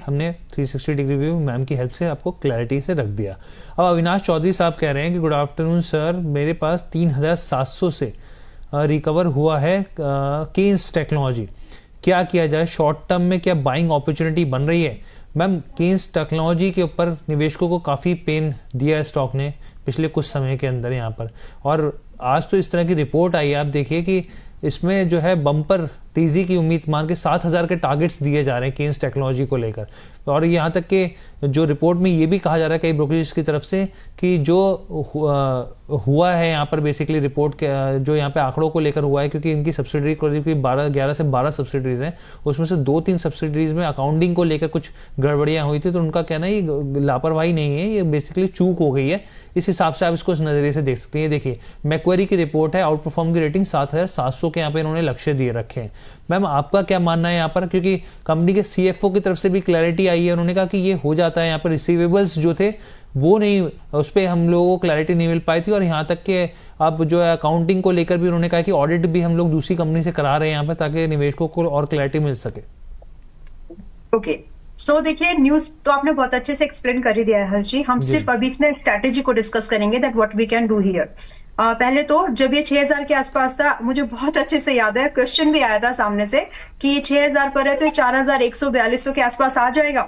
हमने 360 degree view ma'am की help से आपको क्लैरिटी से रख दिया। अब अविनाश चौधरी साहब कह रहे हैं कि गुड आफ्टरनून सर, मेरे पास 3700 से रिकवर हुआ है केन्स टेक्नोलॉजी, क्या किया जाए? शॉर्ट टर्म में क्या बाइंग अपॉर्चुनिटी बन रही है? मैम, केन्स टेक्नोलॉजी के ऊपर निवेशकों को काफ़ी पेन दिया है स्टॉक ने पिछले कुछ समय के अंदर यहाँ पर, और आज तो इस तरह की रिपोर्ट आई है, आप देखिए कि इसमें जो है बम्पर तेजी की उम्मीद मान के 7000 के टारगेट्स दिए जा रहे हैं केन्स टेक्नोलॉजी को लेकर। और यहाँ तक कि जो रिपोर्ट में ये भी कहा जा रहा है कई ब्रोकरेज की तरफ से कि जो हुआ है यहाँ पर बेसिकली रिपोर्ट के जो यहाँ पे आंकड़ों को लेकर हुआ है, क्योंकि इनकी सब्सिडरी करीब 11 से 12 सब्सिडरीज हैं, उसमें से 2-3 सब्सिडरीज में अकाउंटिंग को लेकर कुछ गड़बड़ियां हुई थी, तो उनका कहना है ये लापरवाही नहीं है, ये बेसिकली चूक हो गई है। इस हिसाब से आप इसको इस नजरिए से देख सकते हैं। देखिए मैक्वेरी की रिपोर्ट है, आउट परफॉर्म की रेटिंग 7700 के यहाँ पे इन्होंने लक्ष्य दिए रखे हैं। मैम, आपका क्या मानना है यहाँ पर, क्योंकि कंपनी के सीएफओ की तरफ से भी क्लैरिटी आई है, उन्होंने कहा कि ये हो जाता है, यहाँ पर रिसीवेबल्स जो थे वो नहीं, उस पर हम लोगों को क्लैरिटी नहीं मिल पाई थी, और यहाँ तक कि अब जो है अकाउंटिंग को लेकर भी उन्होंने कहा कि ऑडिट भी हम लोग दूसरी कंपनी से करा रहे हैं यहाँ पर, ताकि निवेशकों को और क्लैरिटी मिल सके। ओके, सो देखिए, न्यूज तो आपने बहुत अच्छे से एक्सप्लेन कर ही दिया है हर्षी। हम सिर्फ अभी इसमें स्ट्रैटेजी को डिस्कस करेंगे, that what we can do here. पहले तो जब ये 6000 के आसपास था, मुझे बहुत अच्छे से याद है, क्वेश्चन भी आया था सामने से कि ये 6000 पर है तो 4142 के आसपास आ जाएगा।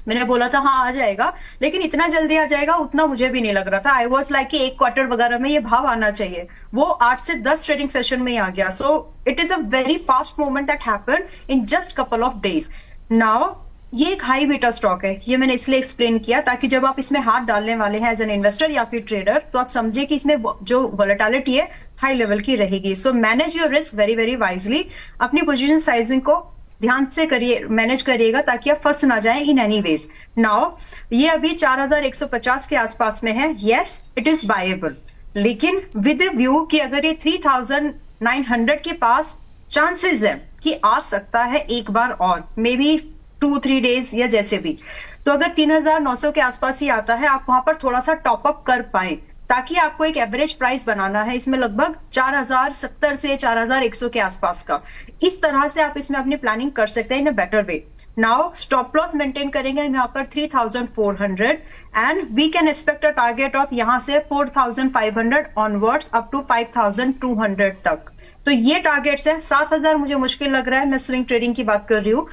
मैंने बोला था हाँ आ जाएगा, लेकिन इतना जल्दी आ जाएगा उतना मुझे भी नहीं लग रहा था। आई वॉज लाइक कि एक क्वार्टर वगैरह में ये भाव आना चाहिए, वो 8 से 10 ट्रेडिंग सेशन में ही आ गया। So it is a very fast movement that happened in just couple of days. Now ये एक हाई बीटा स्टॉक है, ये मैंने इसलिए एक्सप्लेन किया ताकि जब आप इसमें हाथ डालने वाले हैं एज एन इन्वेस्टर या फिर ट्रेडर, तो आप समझे कि इसमें जो वोलेटिलिटी है हाई लेवल की रहेगी। So manage your risk very very wisely, अपनी पोजीशन साइजिंग को ध्यान से करिए, मैनेज करिएगा ताकि आप फंस ना जाए इन एनी वेज। नाउ ये अभी 4150 के आसपास में है, यस इट इज बायेबल, लेकिन विद व्यू कि अगर ये 3900 के पास चांसेस है कि आ सकता है एक बार और, मे बी 2-3 डेज या जैसे भी, तो अगर 3900 के आसपास ही आता है, आप वहां पर थोड़ा सा टॉपअप कर पाए, ताकि आपको एक एवरेज प्राइस बनाना है इसमें लगभग 4070 से 4100 के आसपास का। इस तरह से आप इसमें अपनी प्लानिंग कर सकते हैं in a better way. Now stop loss maintain करेंगे हम यहाँ पर 3400 and we can expect a target of यहाँ से 4500 ऑनवर्ड्स अप टू 5200 तक। तो ये टारगेट्स है। 7000 मुझे मुश्किल लग रहा है, मैं स्विंग ट्रेडिंग की बात कर रही हूँ,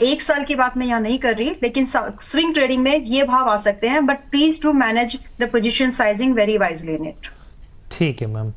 एक साल की बात मैं यहाँ नहीं कर रही, लेकिन स्विंग ट्रेडिंग में ये भाव आ सकते हैं, but please to manage the position sizing very wisely in it. ठीक है मैम।